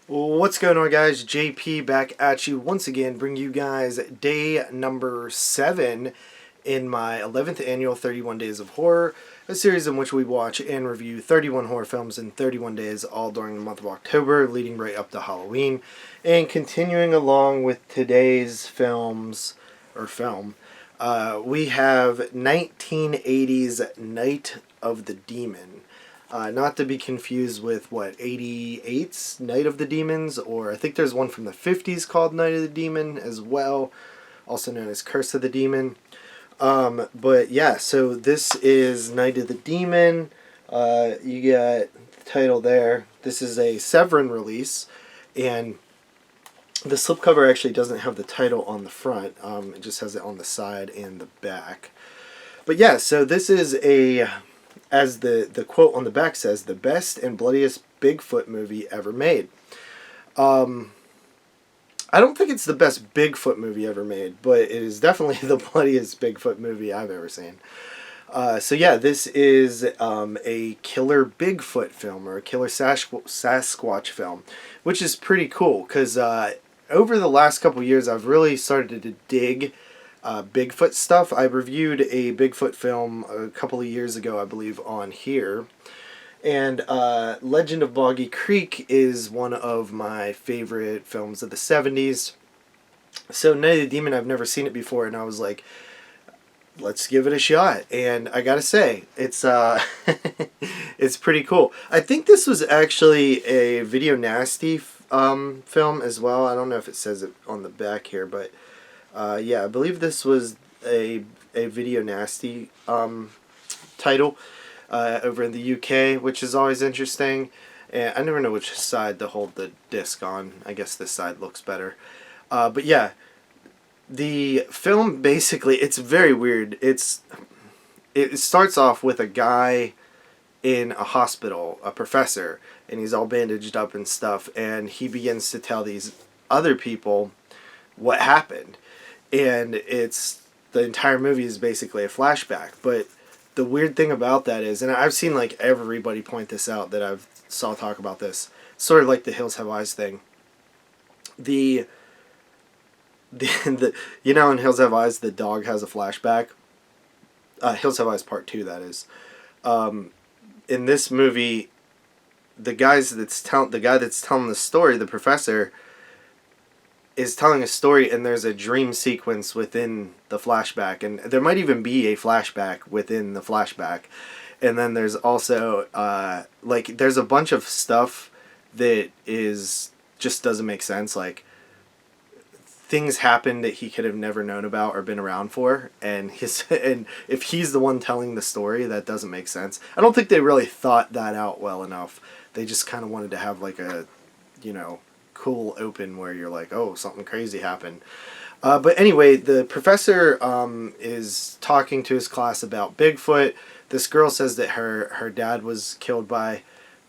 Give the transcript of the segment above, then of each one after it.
What's going on, guys? JP back at you once again, bring you guys day number 7 in my 11th annual 31 Days of Horror, a series in which we watch and review 31 horror films in 31 days, all during the month of October, leading right up to Halloween. And continuing along with today's films, or film, we have 1980's Night of the Demon. Not to be confused with, 88's Night of the Demons, or I think there's one from the 50s called Night of the Demon as well, also known as Curse of the Demon. But yeah, so this is Night of the Demon. You got the title there. This is a Severin release, and the slipcover actually doesn't have the title on the front. It just has it on the side and the back. But yeah, so this is as the quote on the back says, the best and bloodiest Bigfoot movie ever made. I don't think it's the best Bigfoot movie ever made, but it is definitely the bloodiest Bigfoot movie I've ever seen. So yeah, this is a killer Bigfoot film, or a killer Sasquatch film, which is pretty cool because over the last couple years I've really started to dig Bigfoot stuff. I reviewed a Bigfoot film a couple of years ago, I believe, on here. And Legend of Boggy Creek is one of my favorite films of the 70s. So Night of the Demon, I've never seen it before, and I was like, let's give it a shot. And I gotta say, it's it's pretty cool. I think this was actually a Video Nasty film as well. I don't know if it says it on the back here, but yeah, I believe this was a Video Nasty title over in the UK, which is always interesting. And I never know which side to hold the disc on. I guess this side looks better. But yeah, the film basically, it's very weird. It starts off with a guy in a hospital, a professor, and he's all bandaged up and stuff, and he begins to tell these other people what happened. And the entire movie is basically a flashback. But the weird thing about that is, and I've seen like everybody point this out that I've saw talk about this, sort of like the Hills Have Eyes thing. The in Hills Have Eyes, the dog has a flashback. Hills Have Eyes Part 2, that is. In this movie, the guy that's telling the story, the professor, is telling a story, and there's a dream sequence within the flashback, and there might even be a flashback within the flashback. And then there's also there's a bunch of stuff that just doesn't make sense. Like, things happen that he could have never known about or been around for, and if he's the one telling the story, that doesn't make sense. I don't think they really thought that out well enough. They just kind of wanted to have like a, cool open where you're like, oh, something crazy happened. But anyway, the professor is talking to his class about Bigfoot. This girl says that her dad was killed by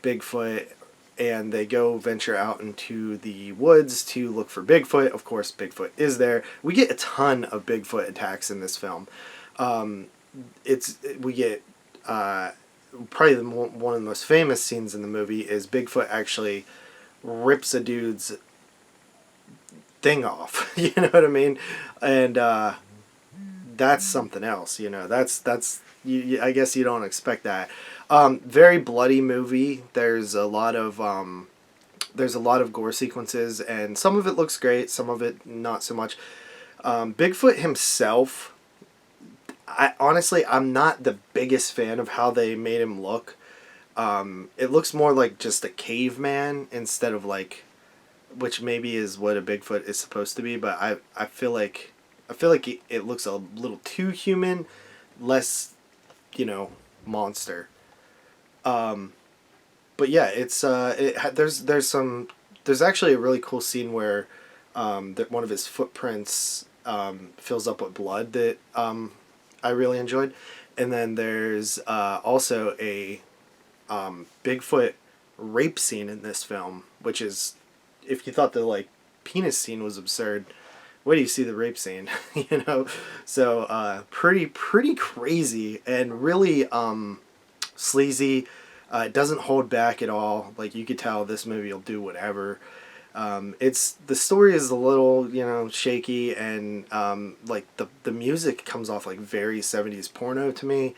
Bigfoot, and they go venture out into the woods to look for Bigfoot. Of course, Bigfoot is there. We get a ton of Bigfoot attacks in this film. We get probably one of the most famous scenes in the movie is Bigfoot actually rips a dude's thing off. You know what I mean? And that's something else. That's I guess you don't expect that. Very bloody movie. There's a lot of gore sequences, and some of it looks great, some of it not so much. Bigfoot himself, I'm not the biggest fan of how they made him look. It looks more like just a caveman instead of which maybe is what a Bigfoot is supposed to be, but I feel like it looks a little too human, less, monster. But yeah, there's actually a really cool scene where one of his footprints fills up with blood that I really enjoyed, and then there's also a Bigfoot rape scene in this film, which is, if you thought the penis scene was absurd, wait till you see the rape scene. So pretty crazy and really sleazy. It doesn't hold back at all. Like, you could tell this movie will do whatever. The story is a little, you know, shaky, and like the music comes off like very 70s porno to me.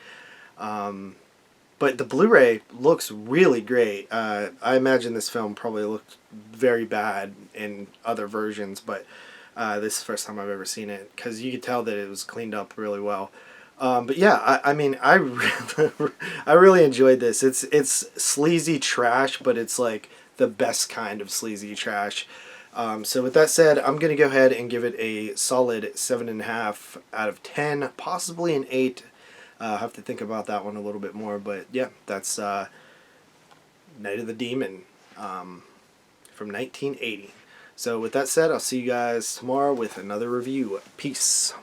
But the Blu-ray looks really great. I imagine this film probably looked very bad in other versions, but this is the first time I've ever seen it, because you could tell that it was cleaned up really well. But yeah, I mean, I really enjoyed this. It's sleazy trash, but it's like the best kind of sleazy trash. So with that said, I'm gonna go ahead and give it a solid 7.5 out of 10, possibly an 8. I'll have to think about that one a little bit more, but yeah, that's Night of the Demon from 1980. So with that said, I'll see you guys tomorrow with another review. Peace.